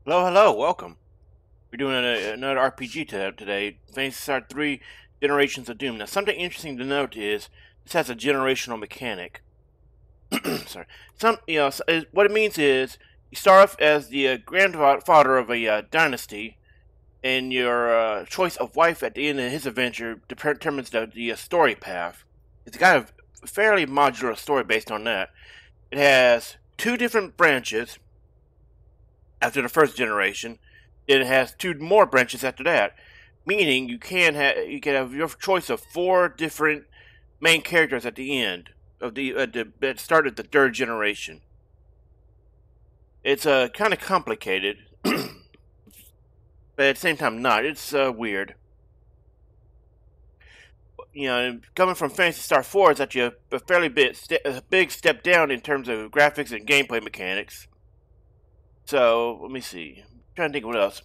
Hello, hello, welcome. We're doing another RPG today, Phantasy Star 3 Generations of Doom. Now, something interesting to note is this has a generational mechanic. Sorry. What it means is you start off as the grandfather of a dynasty, and your choice of wife at the end of his adventure determines the story path. It's got a fairly modular story based on that. It has two different branches after the first generation. It has two more branches after that, meaning you can have your choice of four different main characters at the end of the start of the third generation. It's kind of complicated, but at the same time not. It's weird. You know, coming from Phantasy Star 4 is actually a big step down in terms of graphics and gameplay mechanics. So let me see. I'm trying to think of what else.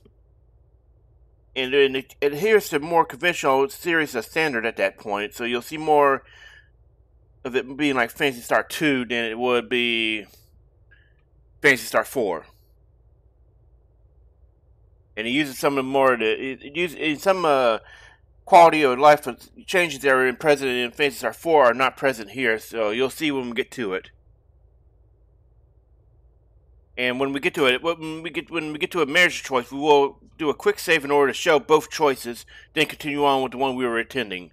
And it adheres to more conventional series of standard at that point, so you'll see more of it being like Phantasy Star 2 than it would be Phantasy Star 4. And it uses some of the more it uses some quality of life changes that are present in Phantasy Star 4 are not present here, so you'll see when we get to it. And when we get to it, when we get to a marriage choice, we will do a quick save in order to show both choices, then continue on with the one we were attending.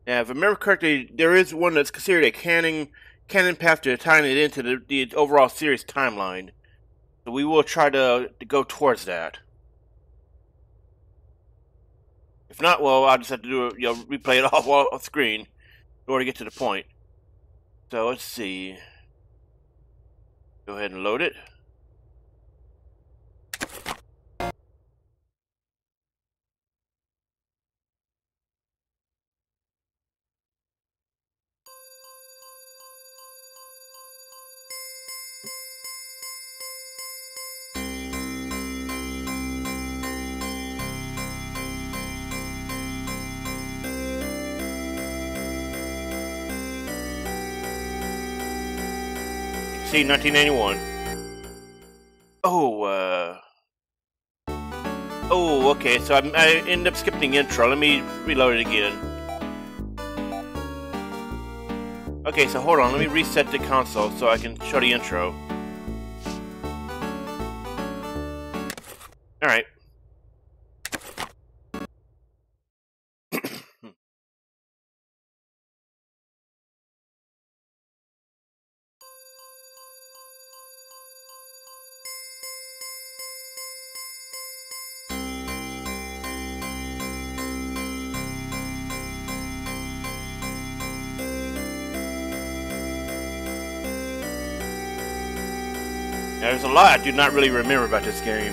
Now, if I remember correctly, there is one that's considered a canon path to tying it into the overall series timeline. So we will try to go towards that. If not, well, I'll just have to replay it off screen in order to get to the point. So let's see. Go ahead and load it. See, 1991. Oh, okay, so I ended up skipping the intro. Let me reload it again. Okay, so hold on. Let me reset the console so I can show the intro. Alright. Now, there's a lot I do not really remember about this game.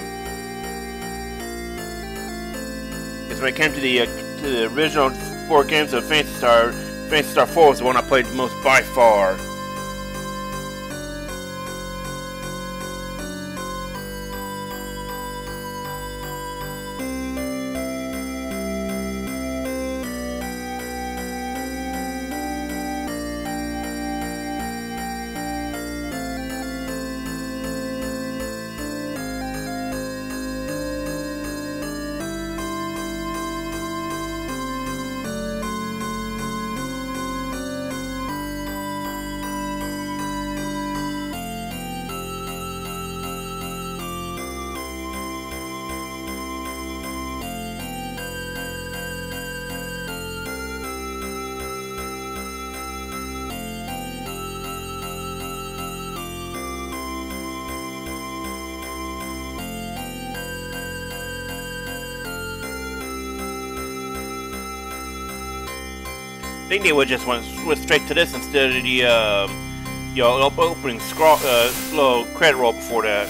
Because when it came to the original 4 games of Phantasy Star 4 was the one I played the most by far. I think they would just went straight to this instead of the opening little credit roll before that.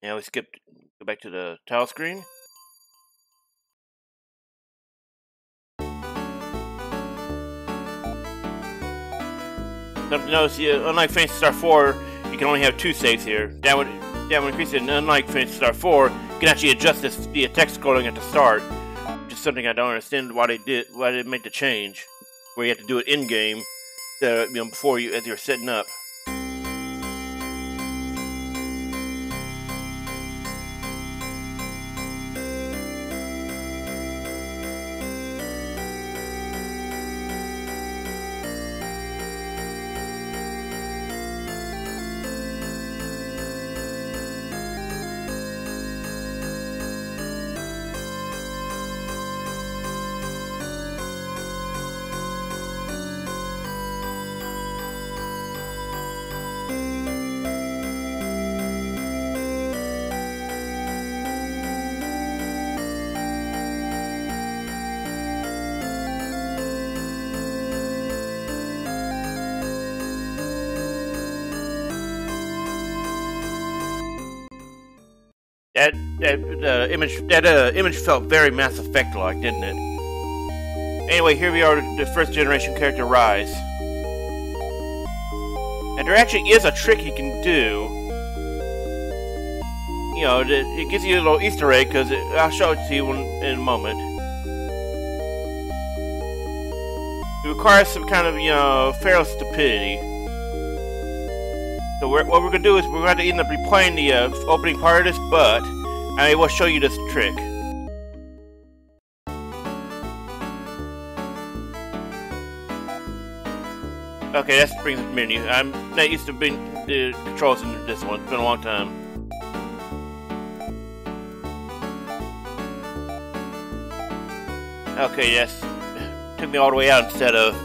Now we skipped. Go back to the tile screen. Something to notice, unlike Phantasy Star 4, you can only have 2 saves here. That would increase it, and unlike Phantasy Star 4, you can actually adjust this via text scrolling at the start. Which is something I don't understand why they made the change. Where you have to do it in-game, before you, as you're setting up. That image felt very Mass Effect-like, didn't it? Anyway, here we are with the first generation character, Rhys. And there actually is a trick you can do. You know, it gives you a little Easter egg, because I'll show it to you in a moment. It requires some kind of, feral stupidity. So what we're going to do is we're going to end up replaying the opening part of this, but I will show you this trick. Okay, that brings up the menu. I'm not used to being the controls in this one. It's been a long time. Okay, yes. Took me all the way out instead of...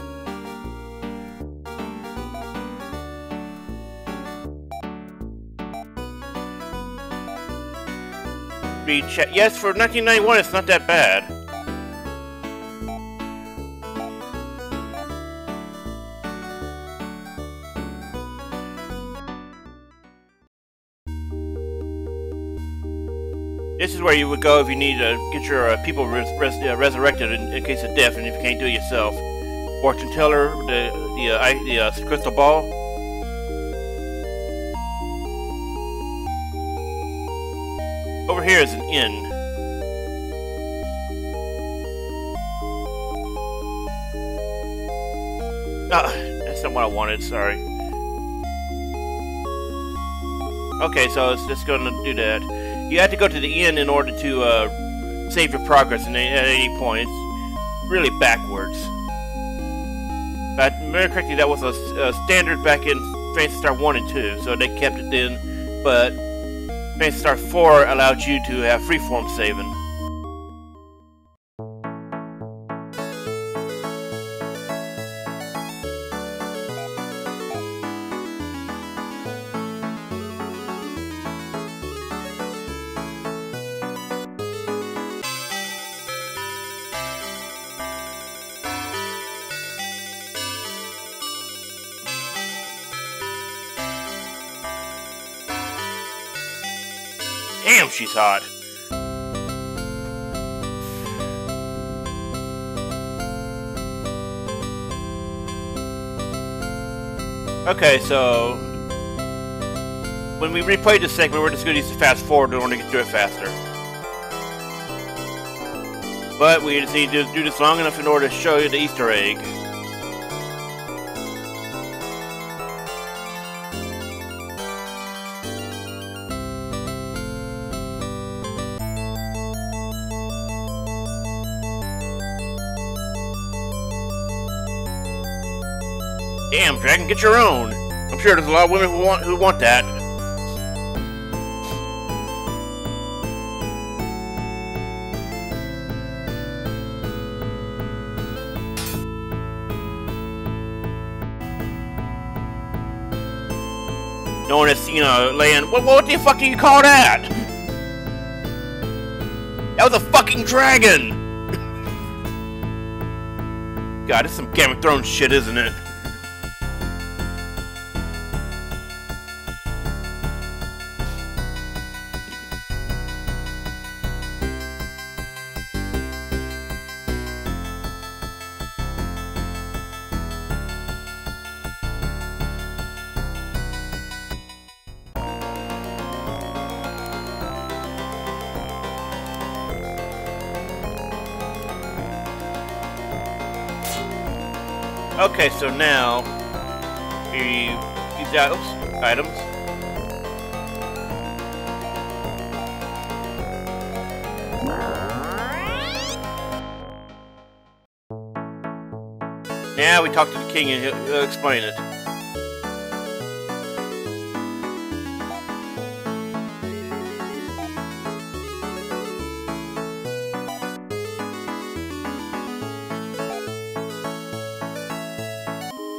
Yes, for 1991, it's not that bad. This is where you would go if you need to get your people resurrected in case of death, and if you can't do it yourself. Fortune teller, the crystal ball. Over here is an inn. Ah, that's not what I wanted, sorry. Okay, so it's just gonna do that. You have to go to the inn in order to save your progress at any point. It's really backwards. But if I remember correctly, that was a standard back in Phantasy Star 1 and 2, so they kept it in, but Phantasy Star 4 allowed you to have freeform saving. Damn, she's hot. Okay, so when we replayed this segment, we're just going to use the fast forward in order to get through it faster. But we just need to do this long enough in order to show you the Easter egg. Damn, Dragon, get your own. I'm sure there's a lot of women who want that. No one is, laying. What the fuck do you call that? That was a fucking dragon. God, this is some Game of Thrones shit, isn't it? Okay, so now we use items. Now we talk to the king and he'll explain it.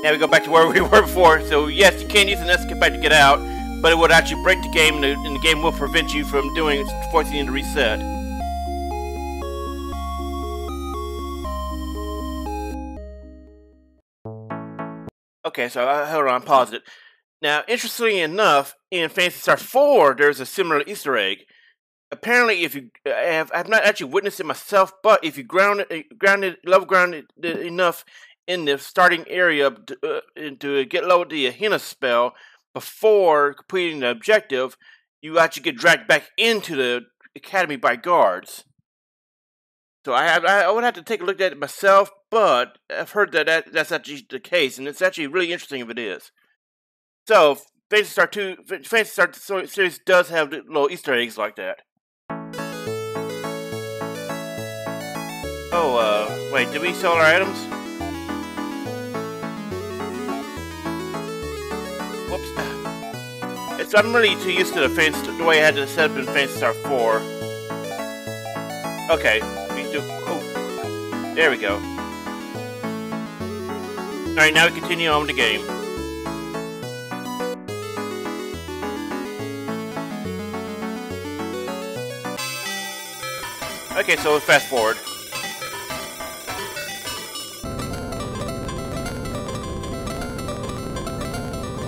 Now we go back to where we were before. So yes, you can use an escape back to get out, but it would actually break the game, and the game will prevent you from forcing you to reset. Okay, so hold on, pause it. Now, interestingly enough, in Phantasy Star 4, there's a similar Easter egg. Apparently, if you I've not actually witnessed it myself, but if you level grounded enough in the starting area to get low the Hina spell before completing the objective, you actually get dragged back into the academy by guards. So I would have to take a look at it myself, but I've heard that's actually the case, and it's actually really interesting if it is. So Phantasy Star series does have little Easter eggs like that. Oh, wait, did we sell our items? Whoops. I'm really too used to the way I had to set up in Phantasy Star 4. Okay, we do. Oh, there we go. Alright, now we continue on with the game. Okay, so let's fast forward.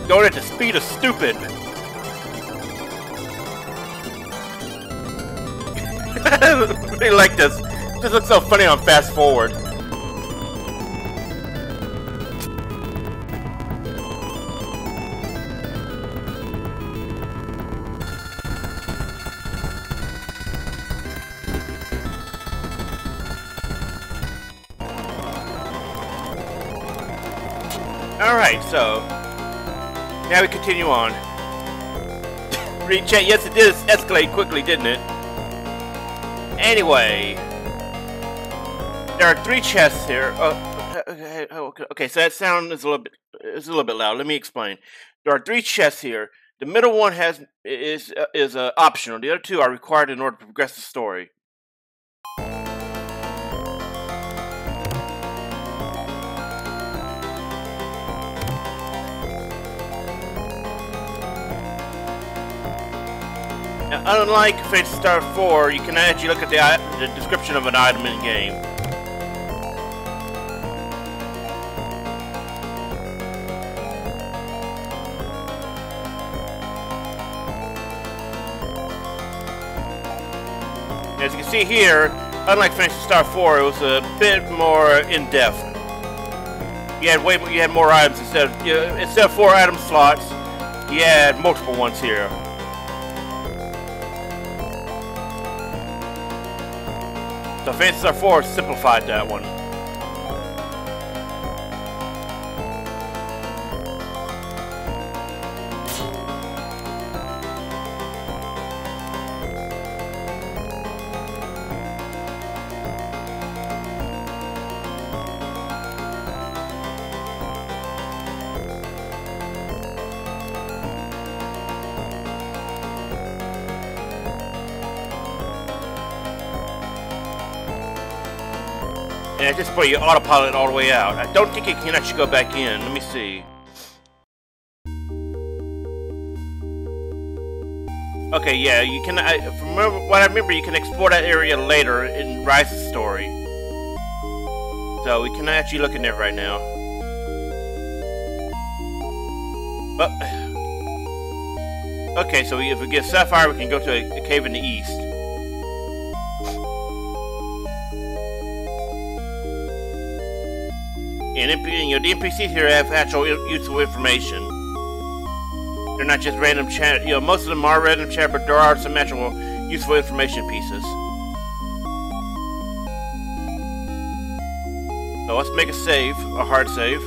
Going at the speed of stupid. I really like this. This looks so funny on fast forward. Alright, so now we continue on. Read chat, yes it did escalate quickly, didn't it? Anyway, there are 3 chests here. Okay, so that sound is a little bit loud. Let me explain. There are 3 chests here. The middle one is optional. The other 2 are required in order to progress the story. Now, unlike Phantasy Star 4, you can actually look at the description of an item in game. As you can see here, unlike Phantasy Star 4, it was a bit more in-depth. You had more items instead of 4 item slots. You had multiple ones here. So Phantasy Star 4 simplified that one. And at this point, you autopilot all the way out. I don't think it can actually go back in. Let me see. Okay, yeah, you can. From what I remember, you can explore that area later in Rhys' story. So we can actually look in there right now. Okay, so if we get Sapphire, we can go to a cave in the east. And the NPCs here have actual useful information. They're not just random chat. Most of them are random chat, but there are some actual useful information pieces. So let's make a save, a hard save.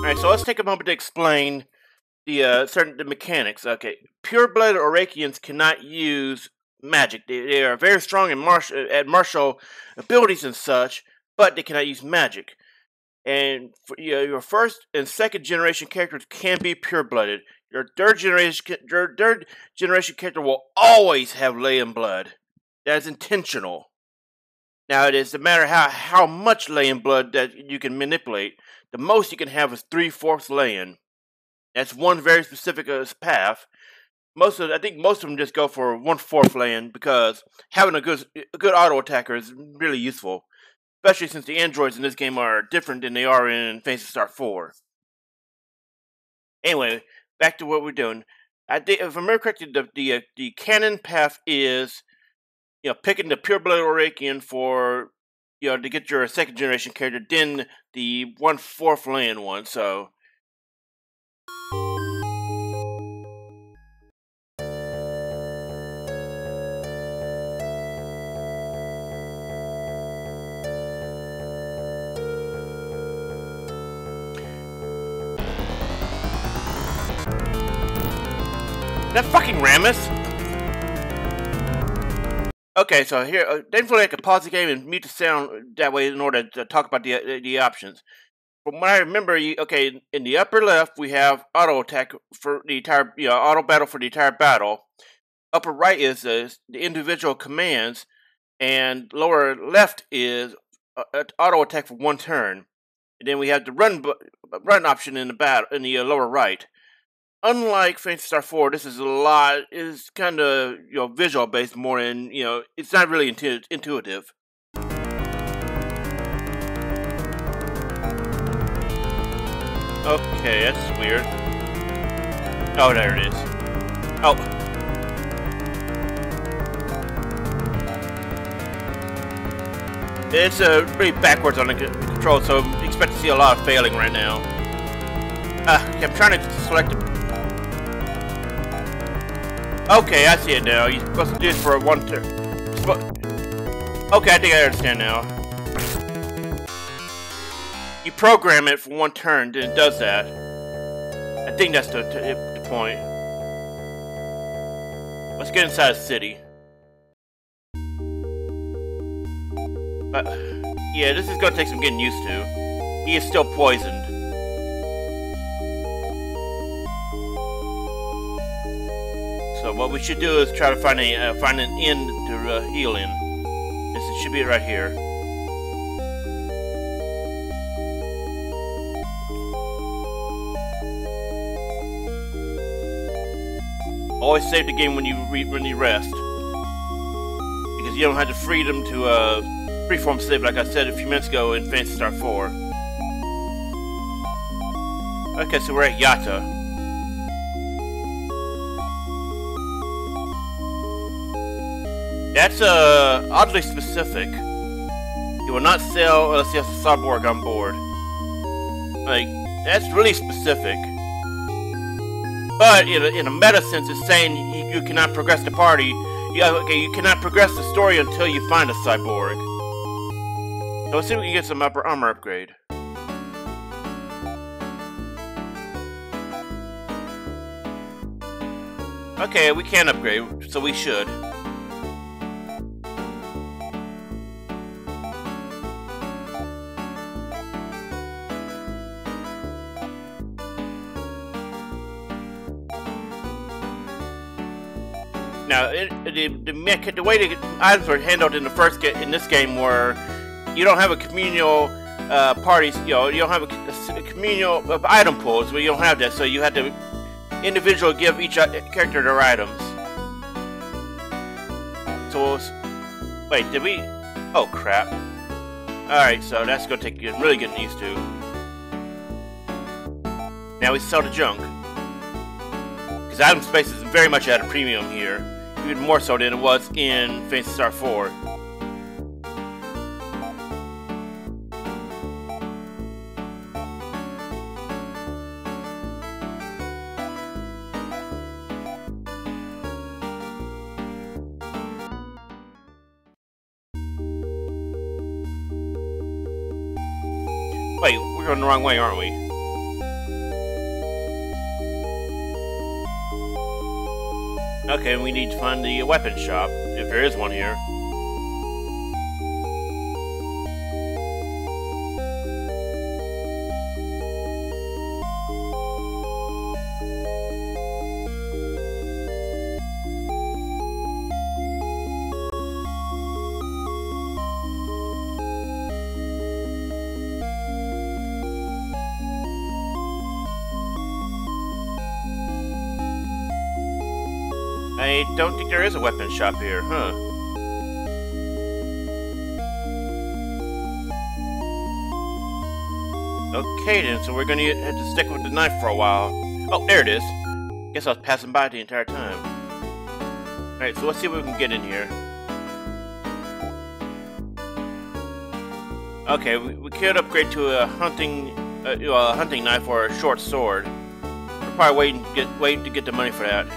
Alright, so let's take a moment to explain the mechanics. Okay, pure-blooded Orakians cannot use magic. They are very strong in at martial abilities and such, but they cannot use magic. And for, your first and second generation characters can be pure-blooded. Your third generation character will always have ley in blood. That is intentional. Now it is a matter how much ley in blood that you can manipulate. The most you can have is 3/4 ley-in. That's one very specific path. I think most of them just go for 1/4 ley-in because having a good auto attacker is really useful, especially since the androids in this game are different than they are in Phantasy Star 4. Anyway, back to what we're doing. I think, if I remember correctly, the canon path is picking the pure-blooded Orakian for to get your second generation character, then the 1/4 ley-in one. So. That fucking Ramus? Okay, so here, thankfully I could pause the game and mute the sound that way in order to talk about the options. From what I remember, in the upper left we have auto attack for the entire, auto battle for the entire battle. Upper right is the individual commands, and lower left is auto attack for one turn. And then we have the run option in the lower right. Unlike Phantasy Star 4, this is kind of visual based more than it's not really intuitive. Okay, that's weird. Oh, there it is. Oh. It's pretty backwards on the control, so expect to see a lot of failing right now. I'm trying to select the... Okay, I see it now. You're supposed to do this for one turn. Okay, I think I understand now. You program it for one turn, then it does that. I think that's the point. Let's get inside the city. Yeah, this is gonna take some getting used to. He is still poisoned. So what we should do is try to find an end to heal in. This should be it right here. Always save the game when you rest, because you don't have the freedom to freeform save like I said a few minutes ago in Phantasy Star 4. Okay, so we're at Yatta. That's oddly specific. You will not sell unless you have a cyborg on board. Like, that's really specific. But in a meta sense, it's saying you cannot progress the party. You cannot progress the story until you find a cyborg. So let's see if we can get some upper armor upgrade. Okay, we can upgrade, so we should. Now, the way the items are handled in this game, where you don't have a communal parties, you don't have a communal item pools, where you don't have that, so you have to individually give each character their items. So, wait, did we? Oh crap! All right, so that's gonna take really getting used to. Now we sell the junk, because item space is very much at a premium here. Even more so than it was in Phantasy Star 4. Wait, we're going the wrong way, aren't we? Okay, we need to find the weapon shop, if there is one here. I don't think there is a weapon shop here, huh? Okay then, so we're gonna have to stick with the knife for a while. Oh, there it is. Guess I was passing by the entire time. Alright, so let's see what we can get in here. Okay, we could upgrade to a hunting knife or a short sword. We're probably waiting to get the money for that.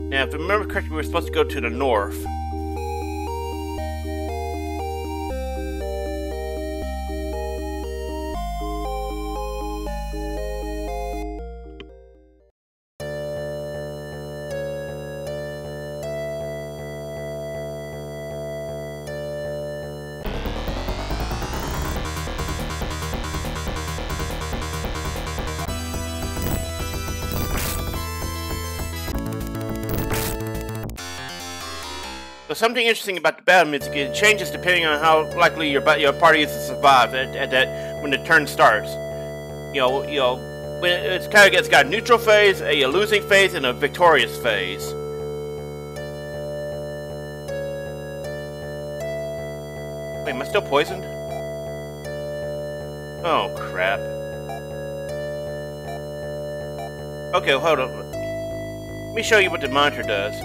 Now, if I remember correctly, we were supposed to go to the north. So something interesting about the battle music, it changes depending on how likely your party is to survive at that when the turn starts. When it's got a neutral phase, a losing phase, and a victorious phase. Wait, am I still poisoned? Oh crap. Okay, hold on. Let me show you what the monitor does.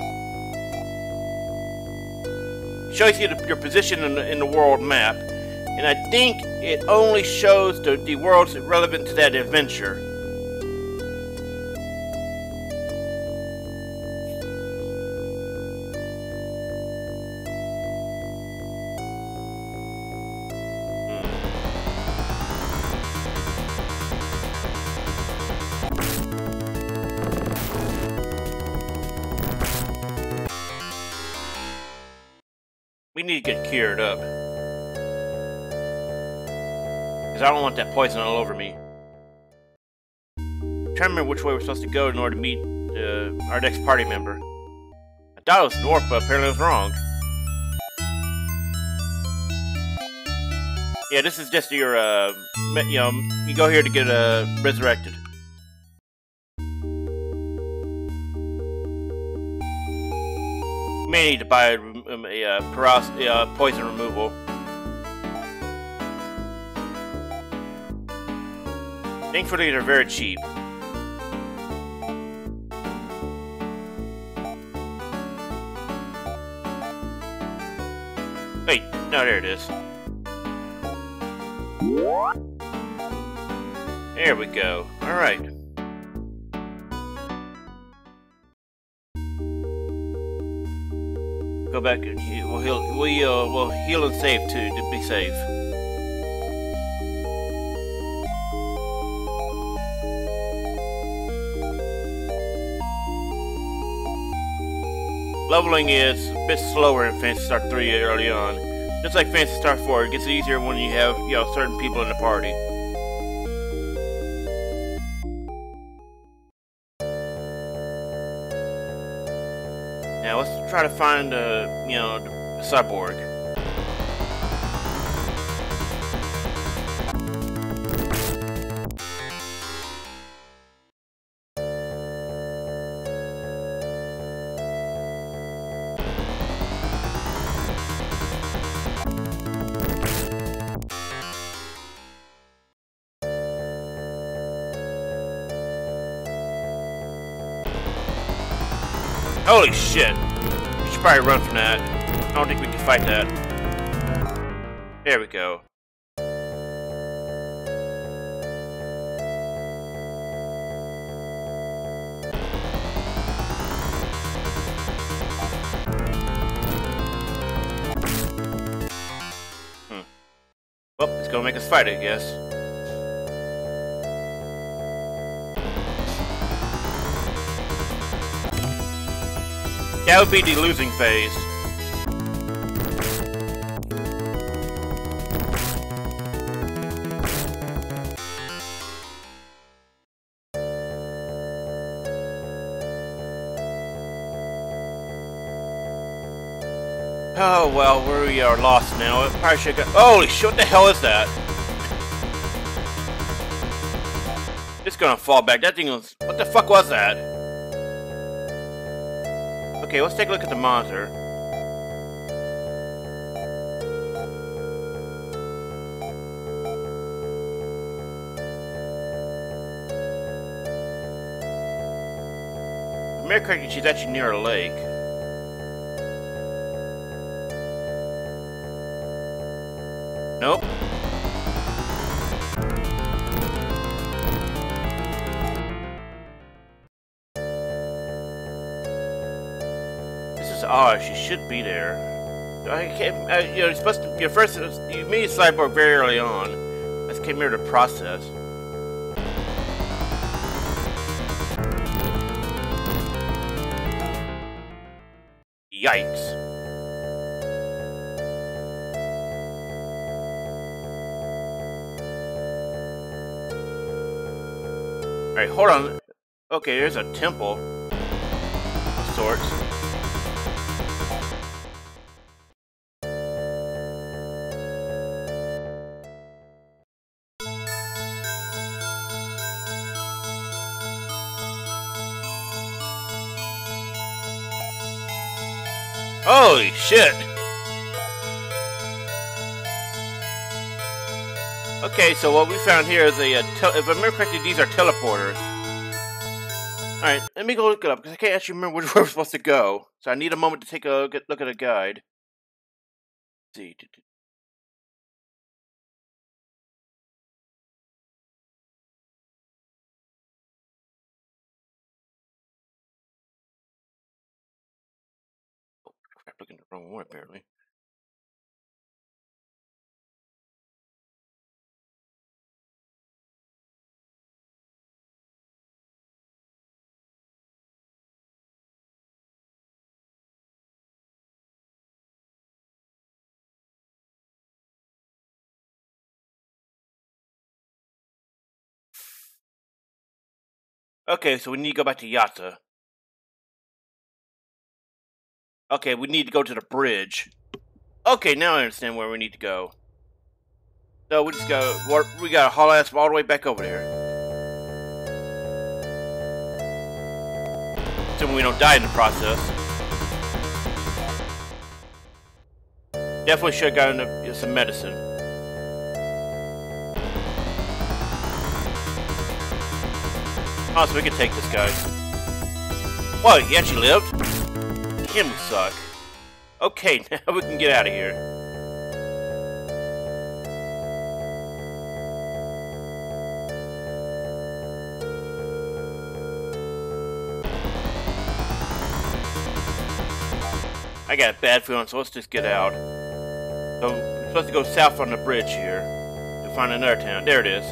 It shows you your position in the world map, and I think it only shows the worlds relevant to that adventure. We need to get cured up. Because I don't want that poison all over me. I'm trying to remember which way we're supposed to go in order to meet our next party member. I thought it was north, but apparently I was wrong. Yeah, this is just your, you go here to get resurrected. You may need to buy a poison removal. Thankfully, they're very cheap. Wait, no, there it is. There we go. All right. Go back and we'll heal and save too to be safe. Leveling is a bit slower in Phantasy Star 3 early on. Just like Phantasy Star 4, it gets easier when you have certain people in the party. Now let's try to find the cyborg. Holy shit! We should probably run from that. I don't think we can fight that. There we go. Well, it's gonna make us fight, I guess. That would be the losing phase. Oh well, we are lost now. It probably should go. Holy shit! What the hell is that? It's gonna fall back. That thing was. What the fuck was that? Okay, let's take a look at the monitor. If I remember correctly, she's actually near a lake. Nope. This is odd. She should be there. I can't. You know, it's supposed to. Your first, you made a cyborg very early on. I just came here to process. Yikes. Alright, hold on. Okay, there's a temple of sorts. Holy shit! Okay, so what we found here is a, if I remember correctly, these are teleporters. Alright, let me go look it up, because I can't actually remember where we're supposed to go. So I need a moment to take a look at a guide. Let's see. Oh, I'm looking at the wrong one, apparently. Okay, so we need to go back to Yatta. Okay, we need to go to the bridge. Okay, now I understand where we need to go. So we just go. We gotta haul ass all the way back over there. Assuming we don't die in the process. Definitely should have gotten some medicine. Oh, so we can take this guy. Whoa, he actually lived? Him suck. Okay, now we can get out of here. I got a bad feeling, so let's just get out. So, we're supposed to go south on the bridge here to find another town. There it is.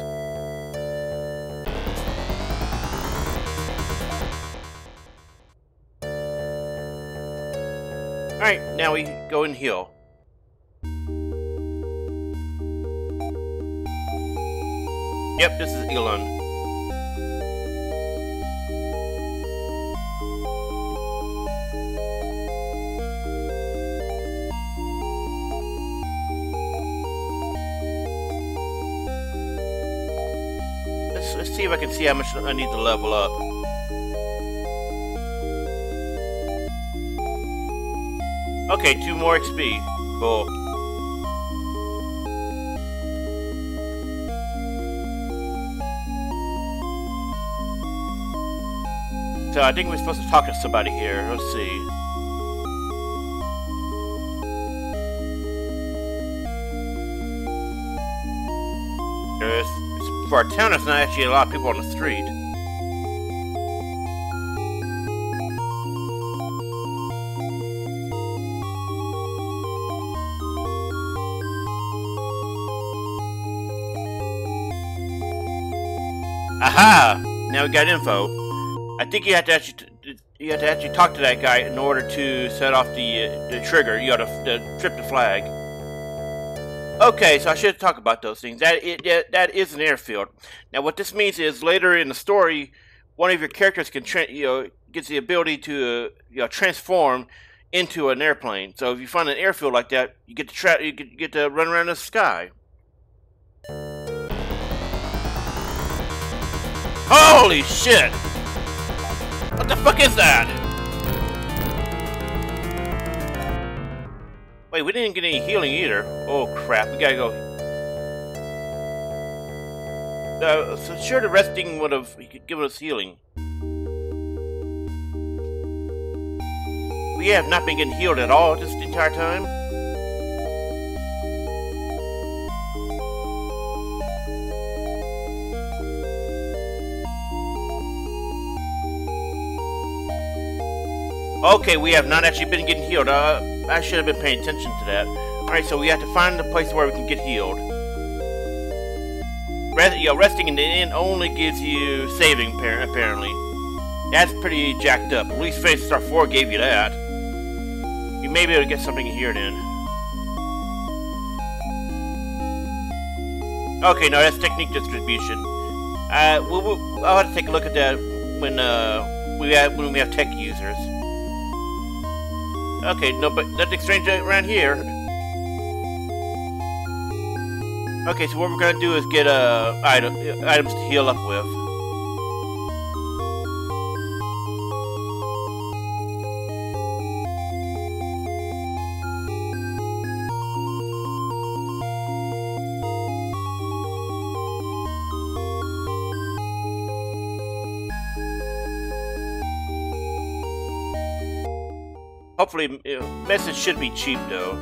Alright, now we go and heal. Yep, this is Elon. Let's see if I can see how much I need to level up. Okay, 2 more XP. Cool. So I think we're supposed to talk to somebody here. Let's see. For our town, it's not actually a lot of people on the street. Aha! Now we got info. I think you have to actually you have to actually talk to that guy in order to set off the trigger. You got to trip the flag. Okay, so I should talk about those things. That is an airfield. Now, what this means is later in the story, one of your characters can gets the ability to transform into an airplane. So if you find an airfield like that, you get to run around the sky. Holy shit! What the fuck is that? Wait, we didn't get any healing either. Oh crap, we gotta go. So sure, the resting would have given us healing. We have not been getting healed at all this entire time. Okay, we have not actually been getting healed. I should have been paying attention to that. Alright, so we have to find a place where we can get healed. Resting in the inn only gives you saving, apparently. That's pretty jacked up. At least Phantasy Star 4 gave you that. You may be able to get something here then. Okay, no, that's technique distribution. I'll have to take a look at that when we have tech users. Okay, no, but nothing strange around here. Okay, so what we're gonna do is get items to heal up with. Hopefully, message should be cheap though.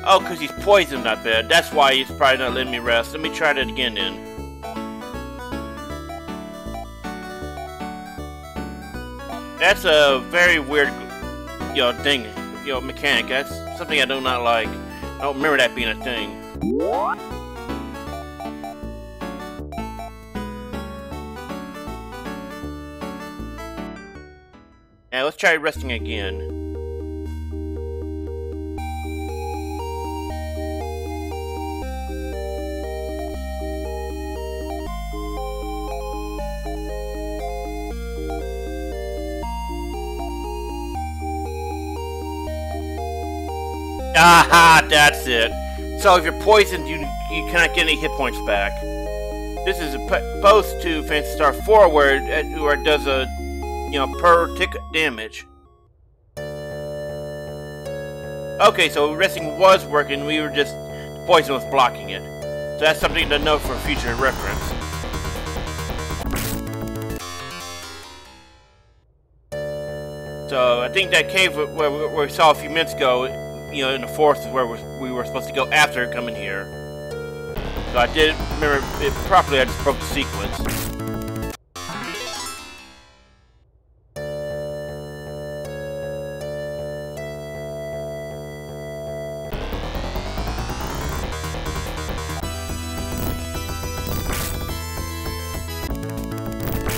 Oh, because he's poisoned, I bet. That's why he's probably not letting me rest. Let me try that again then. That's a very weird, thing, mechanic. That's something I do not like. I don't remember that being a thing. Now let's try resting again. Aha, that's it. So if you're poisoned, you cannot get any hit points back. This is opposed to Phantasy Star 4 where it does a, per tick damage. Okay, so resting was working, we were just, the poison was blocking it. So that's something to note for future reference. So I think that cave where we saw a few minutes ago, in the forest is where we were supposed to go after coming here. So I did remember it properly, I just broke the sequence.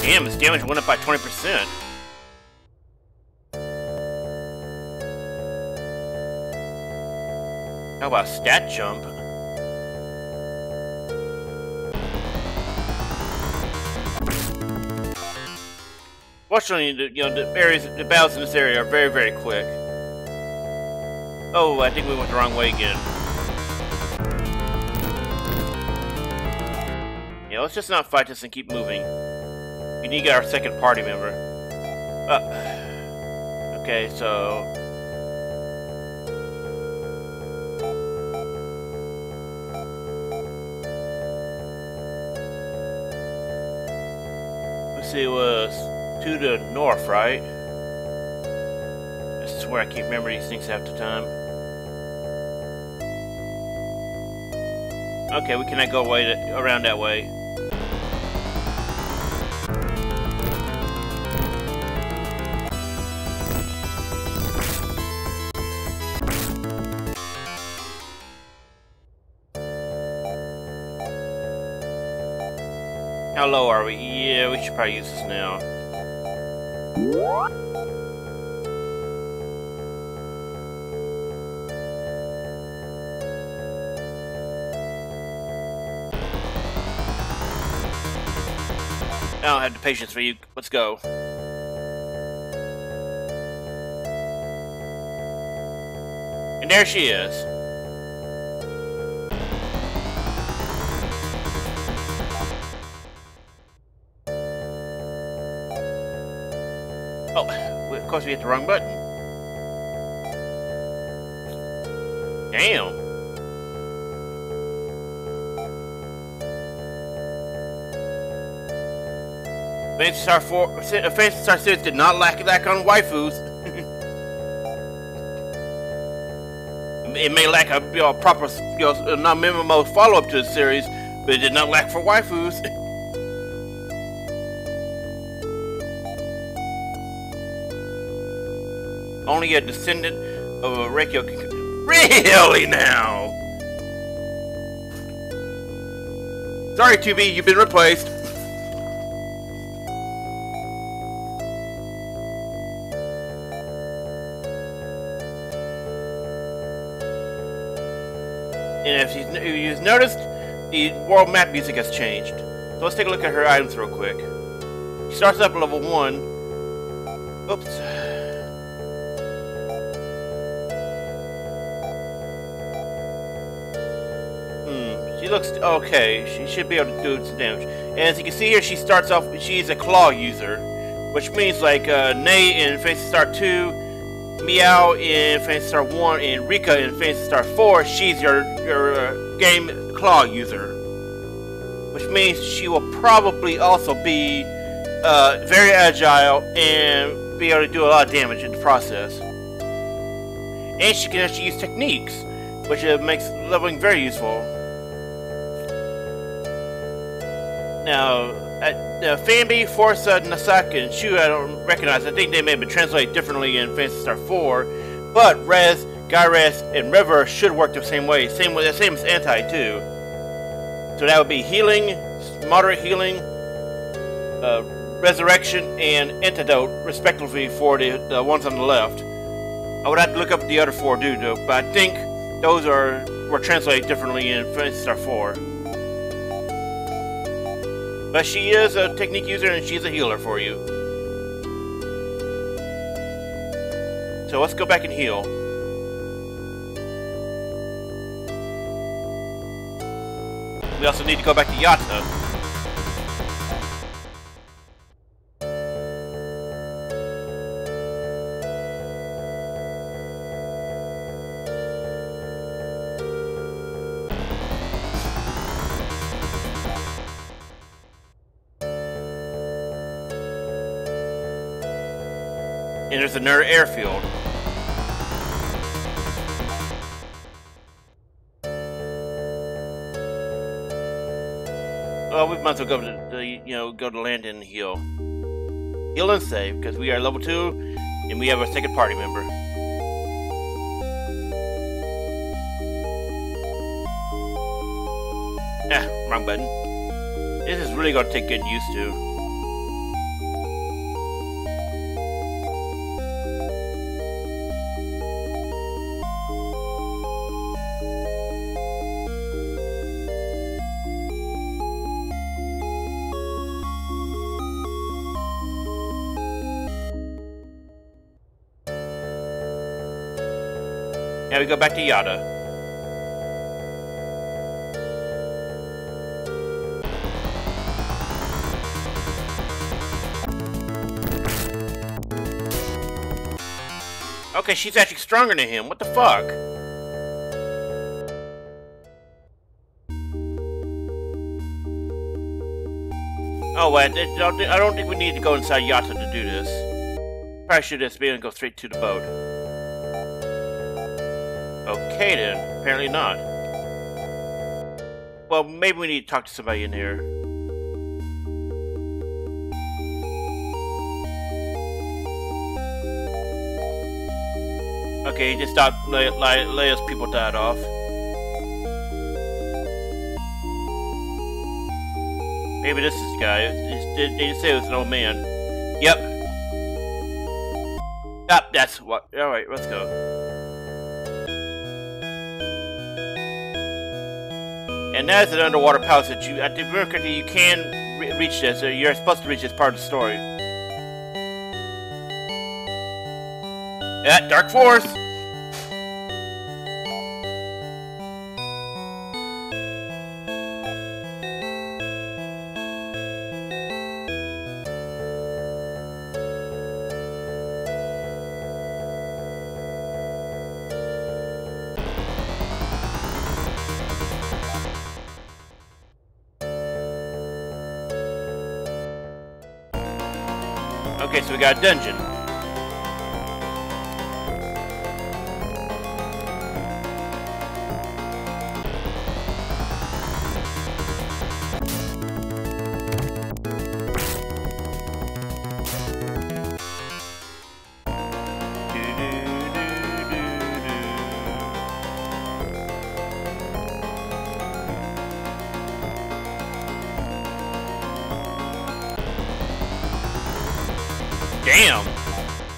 Damn, his damage went up by 20%. How about stat jump? Fortunately, the battles in this area are very, very quick. Oh, I think we went the wrong way again. Yeah, let's just not fight this and keep moving. We need to get our second party member. Okay, so... it was to the north, right? This is where I keep remembering these things half the time. Okay, we cannot go around that way. How low are we? Yeah, we should probably use this now. I don't have the patience for you. Let's go. And there she is. Oh, of course we hit the wrong button. Damn. Phantasy Star series did not lack on waifus. It may lack a proper, non-memo follow-up to the series, but it did not lack for waifus. Only a descendant of a Reikyo can... Really now? Sorry, 2B, you've been replaced. And if you've noticed, the world map music has changed. So let's take a look at her items real quick. She starts up at level 1. Oops. She looks okay. She should be able to do some damage. And as you can see here, she starts off, she's a claw user. Which means like Nay in Phantasy Star 2, Meow in Phantasy Star 1, and Rika in Phantasy Star 4, she's your game claw user. Which means she will probably also be very agile and be able to do a lot of damage in the process. And she can actually use techniques, which makes leveling very useful. Now, Fambi, Forza, Nasaka, and Shu I don't recognize. I think they may have been translated differently in Phantasy Star 4. But Rez, Gyres, and River should work the same way. Same as Anti, too. So that would be healing, moderate healing, resurrection, and antidote, respectively, for the ones on the left. I would have to look up the other 4 though, but I think those were translated differently in Phantasy Star 4. But she is a technique user and she's a healer for you. So let's go back and heal. We also need to go back to Yata. And there's another airfield. Well, we might as well go to go to land and heal. Heal and save, because we are level 2 and we have a second party member. Wrong button. This is really gonna take getting used to. Now we go back to Yata. Okay, she's actually stronger than him. What the fuck? Oh, wait. I don't think we need to go inside Yata to do this. Probably should just be able to go straight to the boat. Okay then, apparently not. well, maybe we need to talk to somebody in here. Okay, he just thought Leia's people died off. Maybe this is the guy. They just say it was an old man. Yep. Yep, that's what. Alright, let's go. And that's an underwater palace that you, at the very quickly, you can reach this. You're supposed to reach this part of the story. Yeah, Dark Force! Okay, so we got a dungeon. Damn!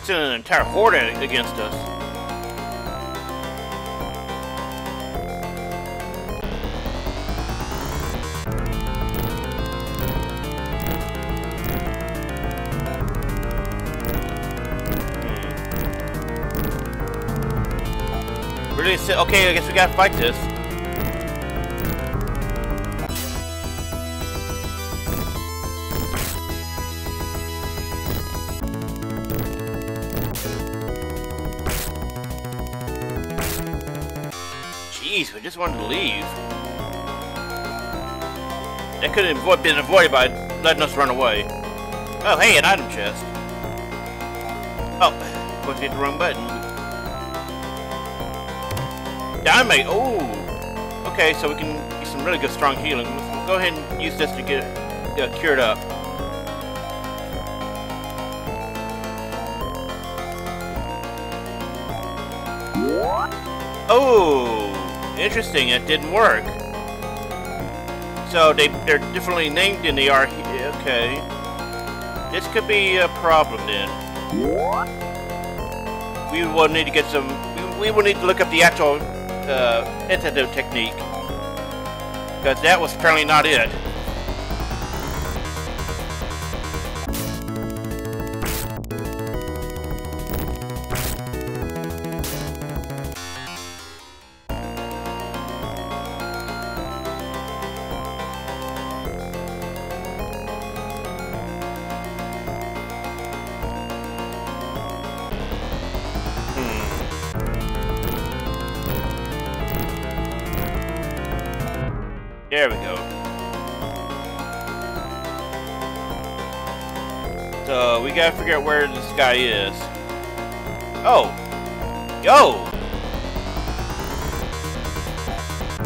It's an entire horde against us. Really? Okay, I guess we gotta fight this. Jeez, we just wanted to leave. That could have been avoided by letting us run away. Oh, hey, an item chest. Oh, of course, hit the wrong button. Dynamite. Oh, okay, so we can get some really good strong healing. Let's go ahead and use this to get cured up. Oh, interesting. It didn't work. So they're differently named than they are. Okay, this could be a problem then. We will need to get some. We will need to look up the actual antidote technique, because that was apparently not it. There we go. So we gotta figure out where this guy is. Oh! Yo!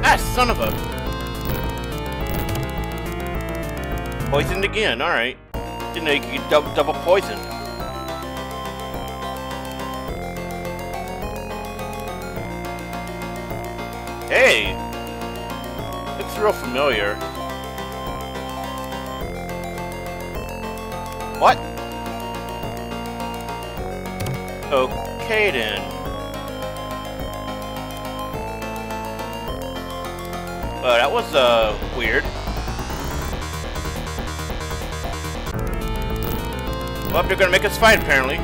Ah, son of a... Poisoned again, alright. Didn't know you could get double poisoned. Hey! Looks real familiar. What? Okay then. Well, that was weird. Well, they're gonna make us fight apparently.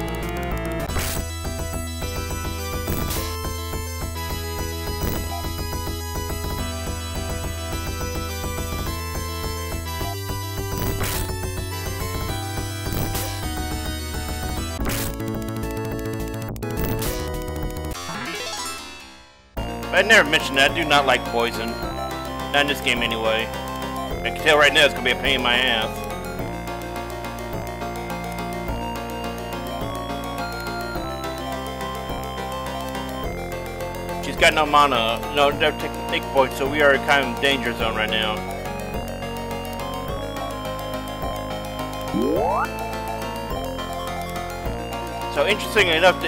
I never mentioned that. I do not like poison. Not in this game anyway. I can tell right now it's gonna be a pain in my ass. He's got no mana, no technique points, so we are kind of in danger zone right now. So interesting enough,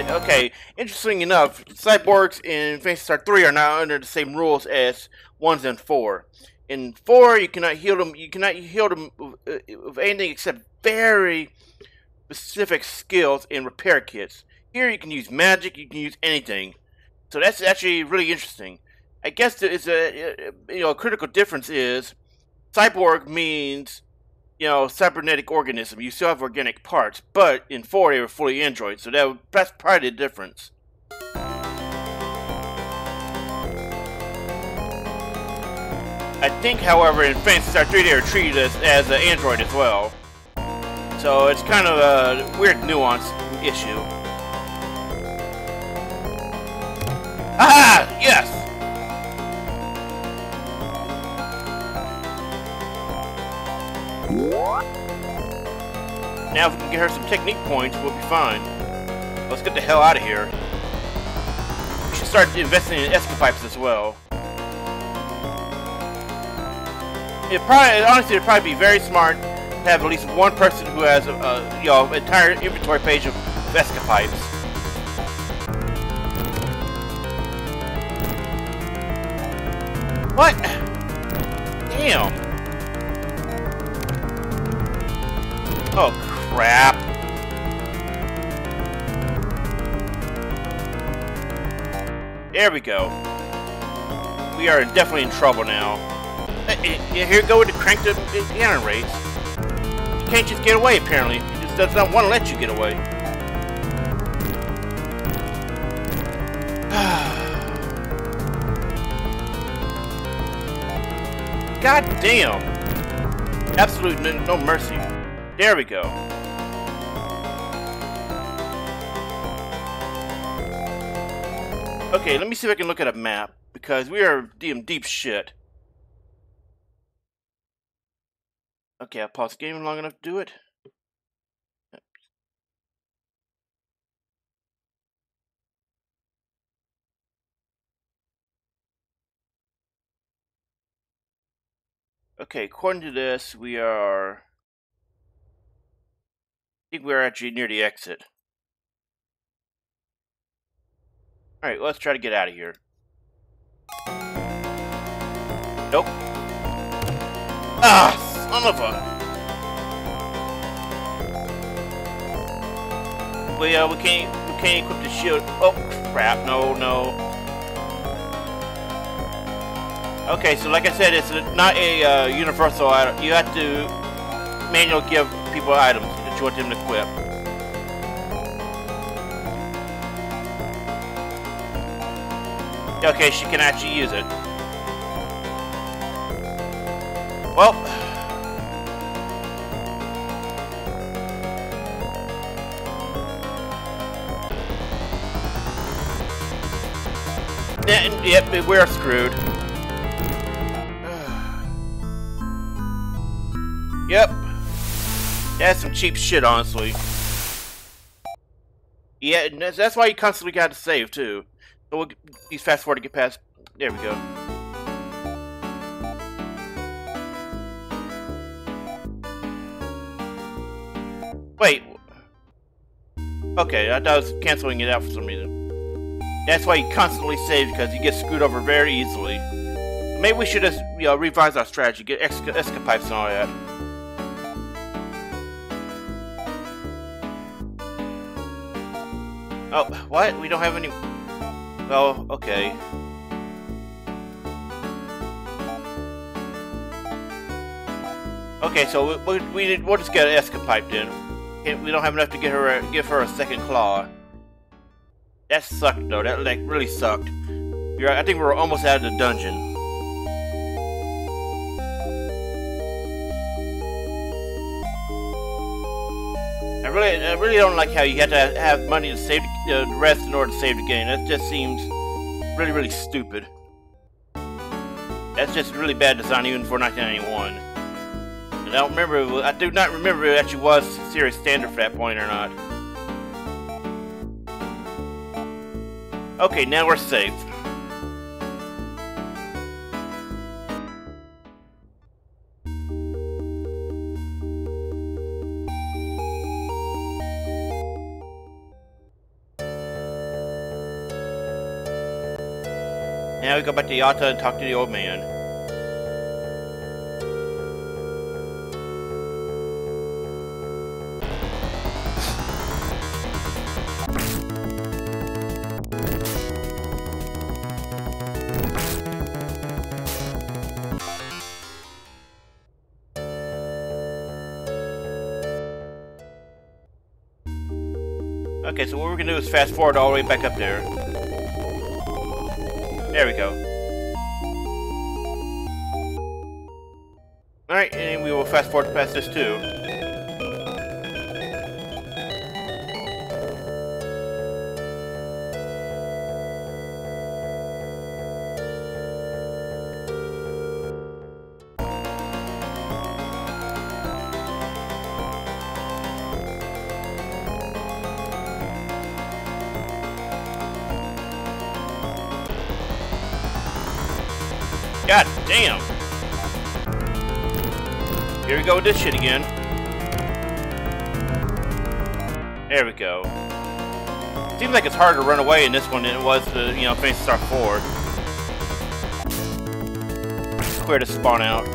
cyborgs in Phantasy Star 3 are now under the same rules as ones in 4. In 4, you cannot heal them. You cannot heal them with anything except very specific skills and repair kits. Here, you can use magic. You can use anything. So that's actually really interesting. I guess there is a critical difference is cyborg means cybernetic organism. You still have organic parts, but in 4 they were fully android. So that's probably the difference. I think, however, in Phantasy Star 3 they are treated as an android as well. So it's kind of a weird nuance issue. Ah! Yes! Now if we can get her some technique points, we'll be fine. Let's get the hell out of here. We should start investing in escapipes as well. Honestly, it'd probably be very smart to have at least one person who has an entire inventory page of escapipes. What? Damn. Oh crap. There we go. We are definitely in trouble now. Here go with the crank the piano rates. You can't just get away, apparently. It just does not want to let you get away. God damn. Absolute no mercy. There we go. Okay, let me see if I can look at a map, because we are in deep shit. Okay, I'll pause the game long enough to do it. Okay, according to this, I think we're actually near the exit. Alright, let's try to get out of here. Nope. Ah, son of a... we can't equip the shield. Oh, crap, no. Okay, so like I said, it's not a universal item. You have to manually give people items that you want them to equip. Okay, she can actually use it. Well, yep, we're screwed. Yep. That's some cheap shit, honestly. Yeah, and that's why you constantly got to save, too. So we'll use fast forward to get past. There we go. Wait. Okay, I thought I was canceling it out for some reason. That's why you constantly save, because you get screwed over very easily. Maybe we should just, revise our strategy, get escapipes and all that. Oh, what? We don't have any... Well, okay. Okay, so we'll just get an escapipe then. We don't have enough to give her a second claw. That sucked though. That really sucked. I think we're almost out of the dungeon. I really don't like how you have to have money to save the rest in order to save the game. That just seems really stupid. That's just really bad design even for 1991. And I do not remember if it actually was serious standard for that point or not. Okay, now we're safe. Now we go back to Yata and talk to the old man. Okay, so what we're gonna do is fast forward all the way back up there. There we go. Alright, and we will fast forward past this too. God damn! Here we go with this shit again. There we go. Seems like it's harder to run away in this one than it was to, you know, Phantasy Star 4. Clear to spawn out.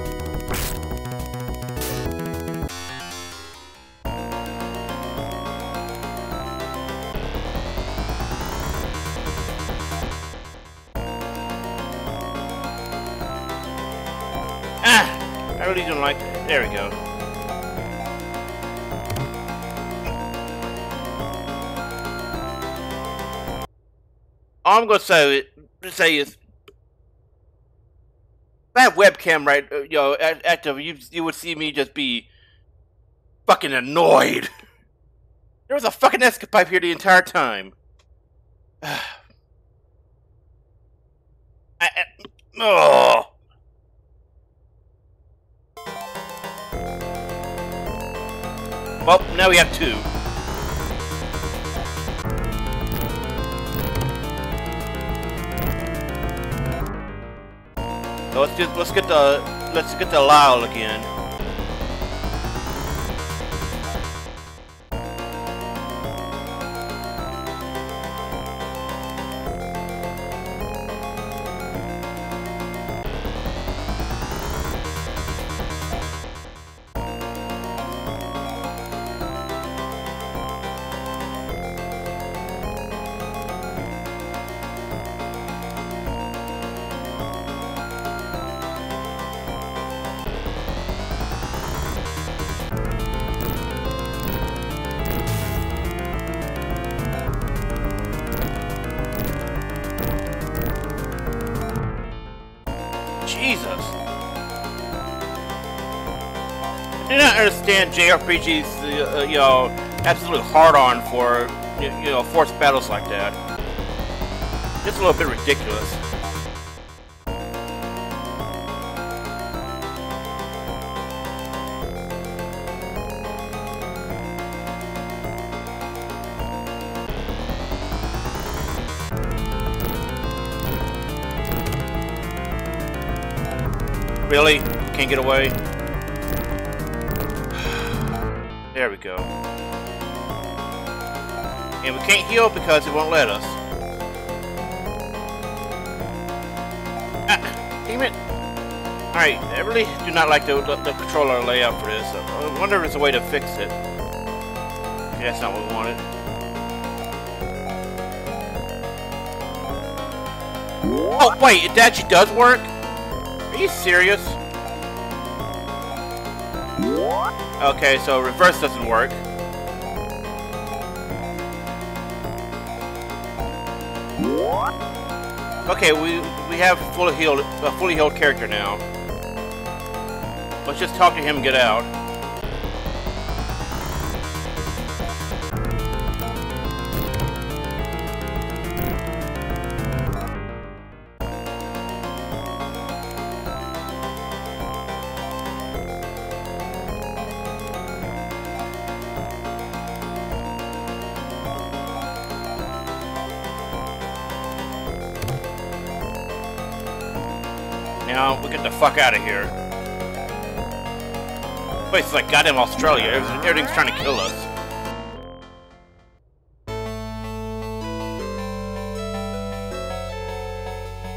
I really don't like it. There we go. All I'm gonna say is that webcam right, you know, active. You would see me just be fucking annoyed. There was a fucking escape here the entire time. Oh. Well, now we have two. So let's get the Lyle again. Jesus. I do not understand JRPG's, you know, absolute hard-on for, you know, forced battles like that. It's a little bit ridiculous. Really? Can't get away? There we go. And we can't heal because it won't let us. Ah, damn it. Alright, I really do not like the controller layout for this. I wonder if there's a way to fix it. Okay, that's not what we wanted. Oh, wait, it actually does work? Are you serious? Okay, so reverse doesn't work. Okay, we have a fully healed character now. Let's just talk to him and get out. Now, we get the fuck out of here. This place is like goddamn Australia. Everything's trying to kill us.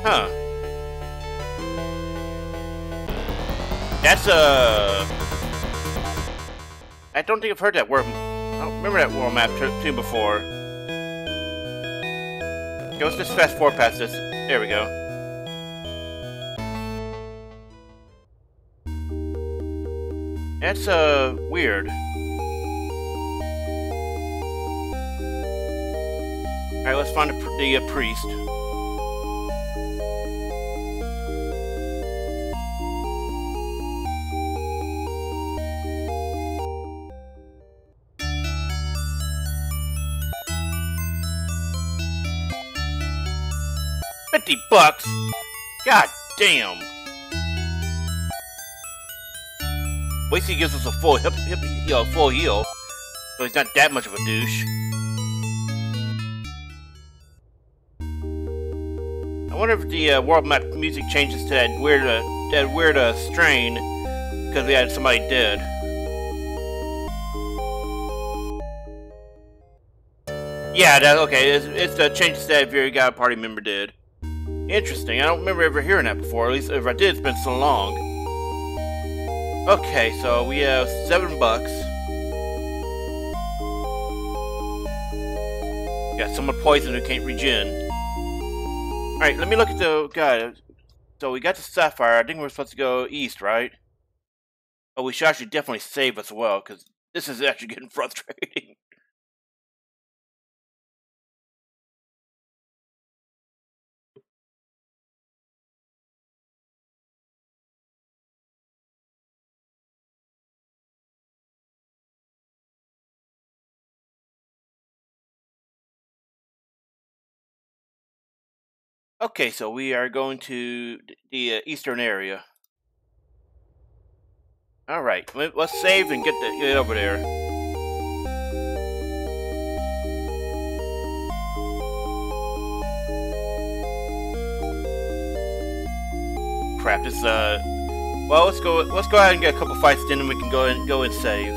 Huh. I don't think I've heard that word. I don't remember that world map tune before. Okay, let's just fast forward past this. There we go. That's weird. Alright, let's find the priest. $50? God damn! At least he gives us a full full heal, so he's not that much of a douche. I wonder if the world map music changes to that weird strain because we had somebody dead. Yeah, okay. It's the changes to that if you got a party member dead. Interesting. I don't remember ever hearing that before. At least if I did, it's been so long. Okay, so we have $7. Got someone poisoned who can't regen. Alright, let me look at the guy. So we got the sapphire. I think we're supposed to go east, right? Oh, we should actually definitely save as well, because this is actually getting frustrating. Okay, so we are going to the eastern area. Alright, let's save and get over there. Crap, this well, let's go ahead and get a couple fights in and we can go and save.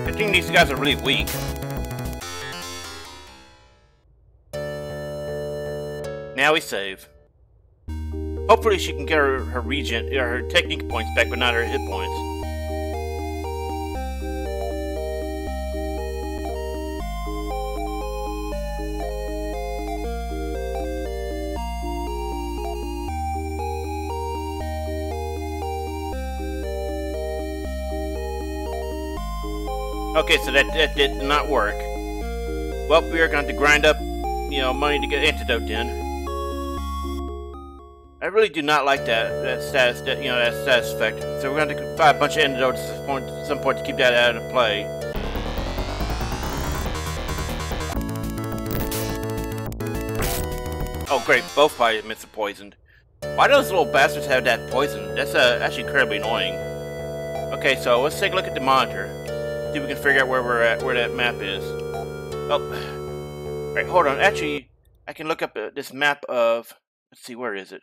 I think these guys are really weak. Now we save. Hopefully she can get her her technique points back, but not her hit points. Okay, so that did not work. Well, we are going to grind up, money to get antidote in. I really do not like that status effect. So we're going to buy a bunch of antidotes at some point to keep that out of play. Oh great, both participants are poisoned. Why do those little bastards have that poison? That's actually incredibly annoying. Okay, so let's take a look at the monitor. See if we can figure out where we're at, where that map is. Oh, right, hold on. Actually, I can look up this map of. Let's see, where is it?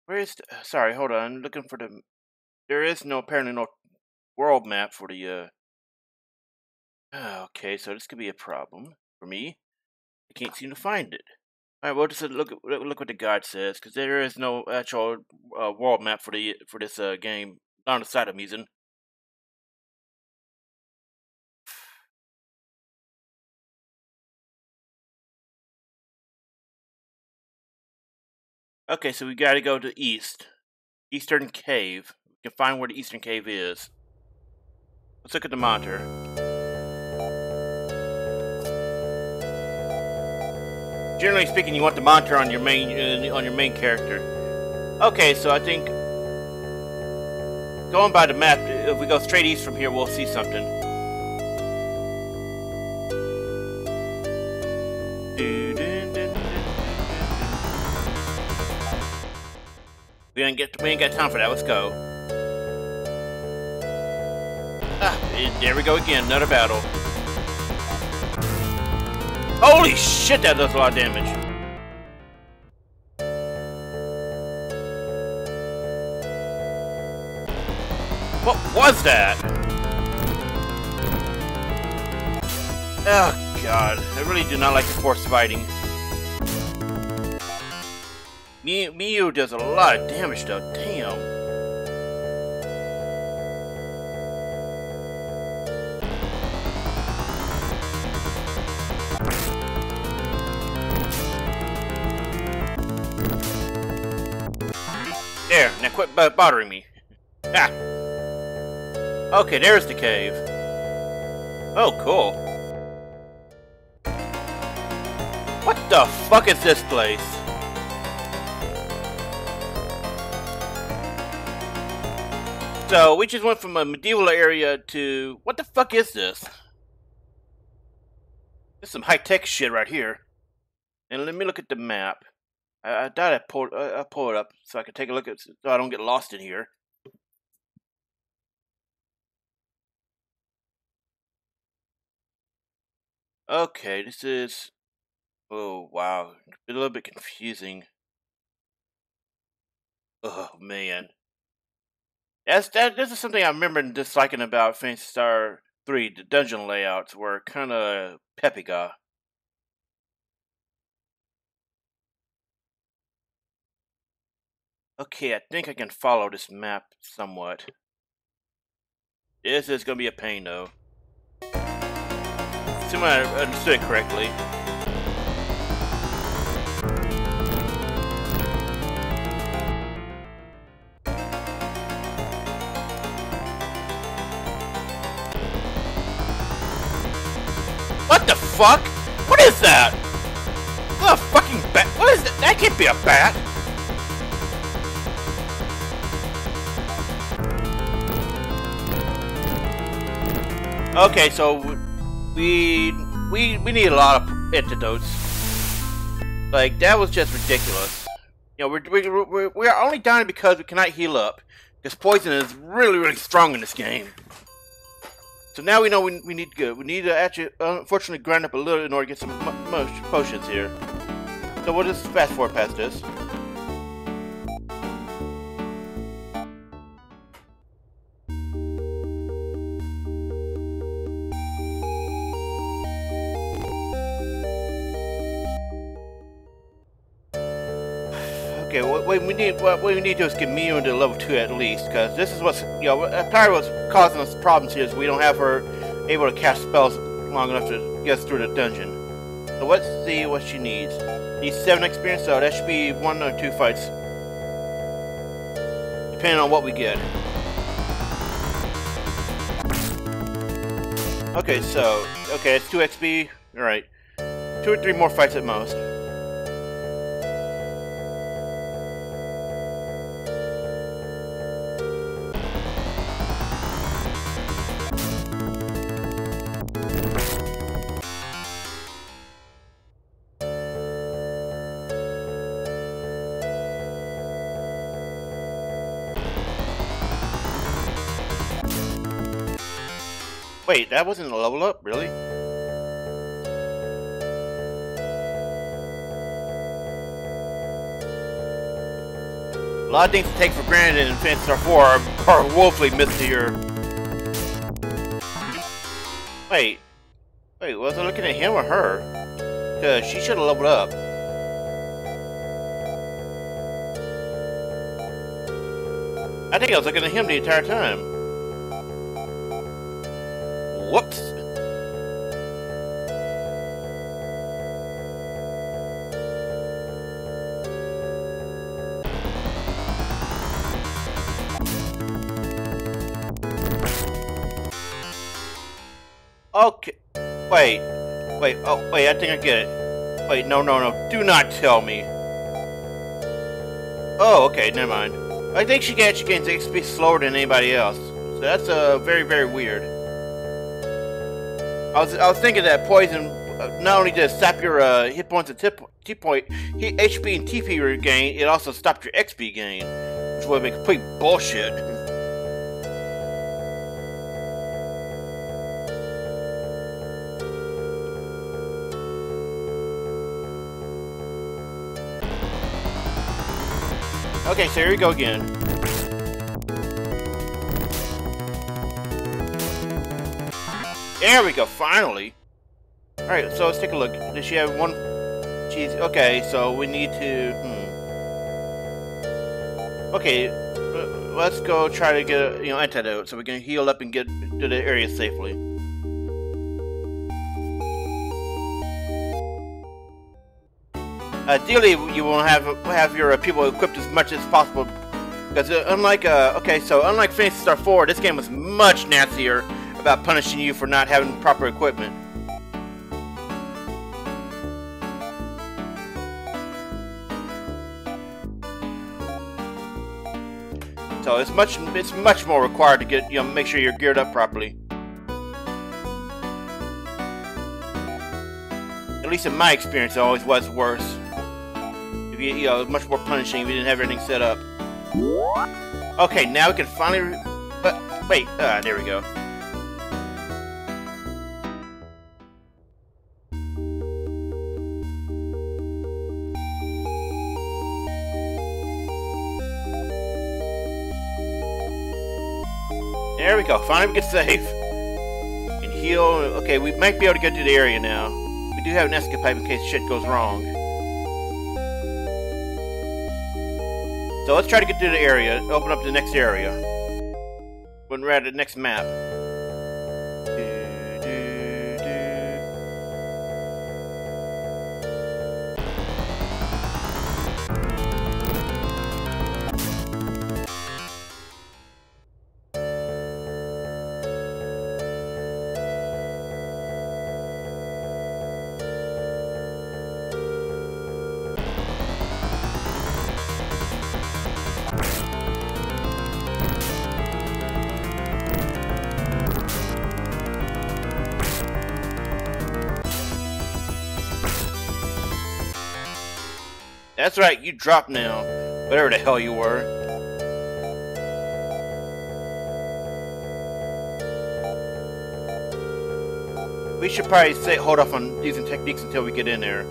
Where is? Sorry, hold on. I'm looking for the. There is apparently no world map for the. Okay, so this could be a problem for me. I can't seem to find it. Alright, well, just look what the guide says, because there is no actual world map for this game on the side I'm using. Okay, so we gotta go to Eastern Cave. We can find where the Eastern Cave is. Let's look at the monitor. Generally speaking, you want the monitor on your main character. Okay, so I think going by the map, if we go straight east from here, we'll see something. We ain't got time for that. Let's go. There we go again. Another battle. Holy shit, that does a lot of damage. What was that? Oh god, I really do not like the force fighting. Miyu does a lot of damage though, damn. There, now quit bothering me. Ah! Okay, there's the cave. Oh, cool. What the fuck is this place? So, we just went from a medieval area to... What the fuck is this? There's some high-tech shit right here. And let me look at the map. I thought I'd pull it up so I can take a look at so I don't get lost in here. Okay, this is... Oh, wow. A little bit confusing. Oh, man. This is something I remember disliking about Phantasy Star 3. The dungeon layouts were kind of peppiga. Okay, I think I can follow this map somewhat. This is going to be a pain, though. Assuming I understood it correctly. What the fuck? What is that? What a fucking bat? What is that? That can't be a bat! Okay, so we need a lot of antidotes. Like, that was just ridiculous. You know, we're only dying because we cannot heal up. Because poison is really strong in this game. So now we know we need to go. We need to actually, unfortunately, grind up a little in order to get some potions here. So we'll just fast forward past this. Okay, what we need to do is get Miyu into level 2 at least, because this is what's, you know, apparently what's causing us problems here is we don't have her able to cast spells long enough to get us through the dungeon. So let's see what she needs. Needs 7 experience, so that should be 1 or 2 fights, depending on what we get. Okay, so it's 2 XP. All right, 2 or 3 more fights at most. Wait, that wasn't a level up, really? A lot of things to take for granted in Phantasy Star 4 are woefully missed here. Wait, was I looking at him or her? Because she should have leveled up. I think I was looking at him the entire time. Whoops! Okay. Wait, I think I get it. Wait, no. Do not tell me. Oh, okay, never mind. I think she gains XP slower than anybody else. So that's very weird. I was thinking that poison not only does it stop your hit points and HP and TP regain, it also stopped your XP gain, which would be complete bullshit. Okay, so here we go again. There we go, finally! Alright, so let's take a look. Does she have one? She's okay, so we need to. Okay, let's go try to get a antidote so we can heal up and get to the area safely. Ideally, you want to have your people equipped as much as possible, because unlike Phantasy Star 4, this game was much nastier about punishing you for not having proper equipment. So it's much more required to get make sure you're geared up properly. At least in my experience, it always was worse. It was much more punishing if you didn't have everything set up. Okay, now we can finally. Wait, there we go. There we go. Finally, we get safe and heal. Okay, we might be able to get to the area now. We do have an escape in case shit goes wrong. So let's try to get to the area, open up the next area. When we're at the next map. That's right, you dropped now. Whatever the hell you were. We should probably hold off on using techniques until we get in there.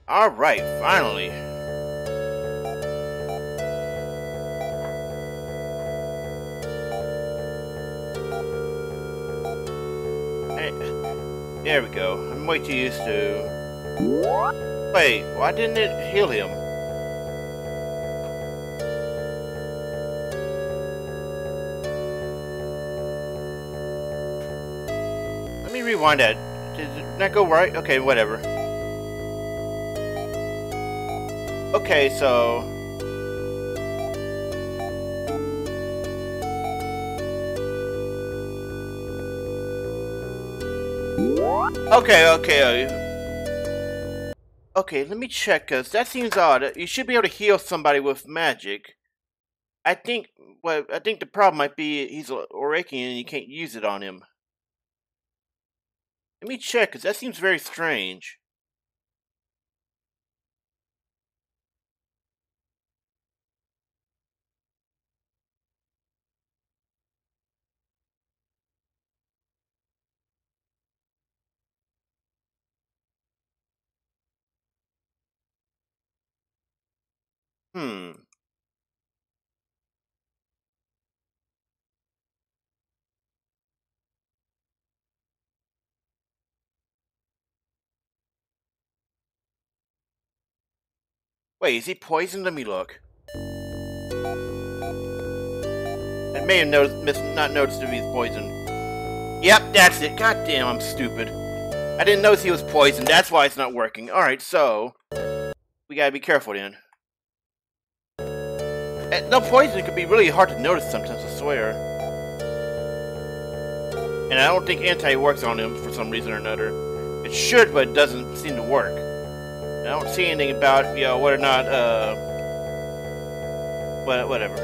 Alright, finally. Hey, there we go. I'm way too used to. Wait, why didn't it heal him? Let me rewind that. Did it not go right? Okay, whatever. Okay, so... Okay, let me check, cause that seems odd. You should be able to heal somebody with magic. I think the problem might be he's Orakian and you can't use it on him. Let me check, cause that seems very strange. Wait, is he poisoned? Let me look. I may have not noticed if he's poisoned. Yep, that's it. God damn, I'm stupid. I didn't notice he was poisoned. That's why it's not working. Alright, so... we gotta be careful then. No, poison can be really hard to notice sometimes, I swear. And I don't think anti works on him for some reason or another. It should, but it doesn't seem to work. I don't see anything about, you know, whether or not, whatever.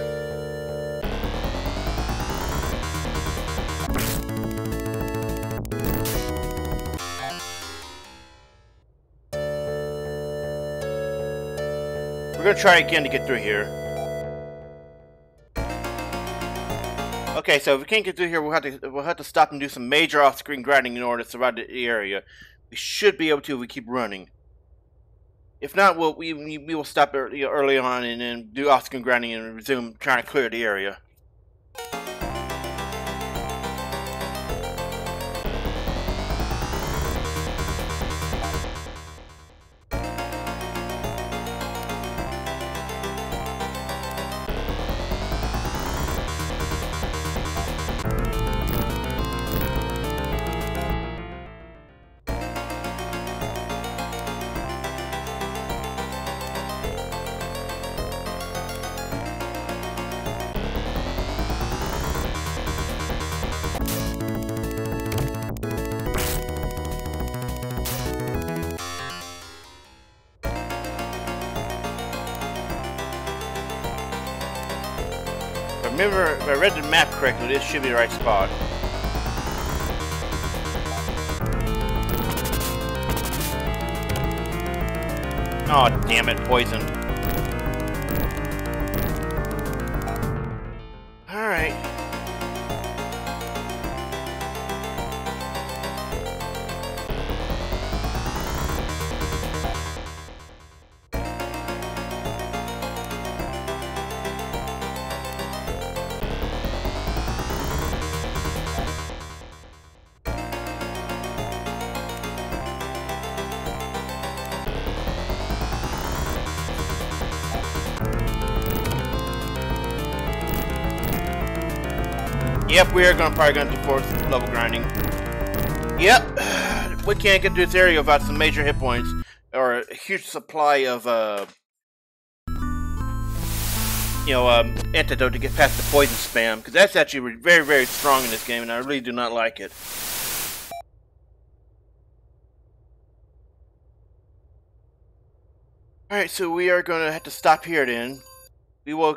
We're gonna try again to get through here. Okay, so if we can't get through here, we'll have to stop and do some major off-screen grinding in order to survive the area. We should be able to if we keep running. If not, we will stop early on and then do off-screen grinding and resume trying to clear the area. Remember, if I read the map correctly, this should be the right spot. Oh, damn it, poison. Alright. Yep, we are probably going to do 4th level grinding. Yep, we can't get through this area without some major hit points or a huge supply of antidote to get past the poison spam, because that's actually very, very strong in this game, and I really do not like it. Alright, so we are going to have to stop here then. We will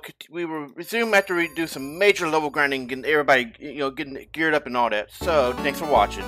resume after we do some major level grinding, getting everybody, getting geared up and all that. So, thanks for watching.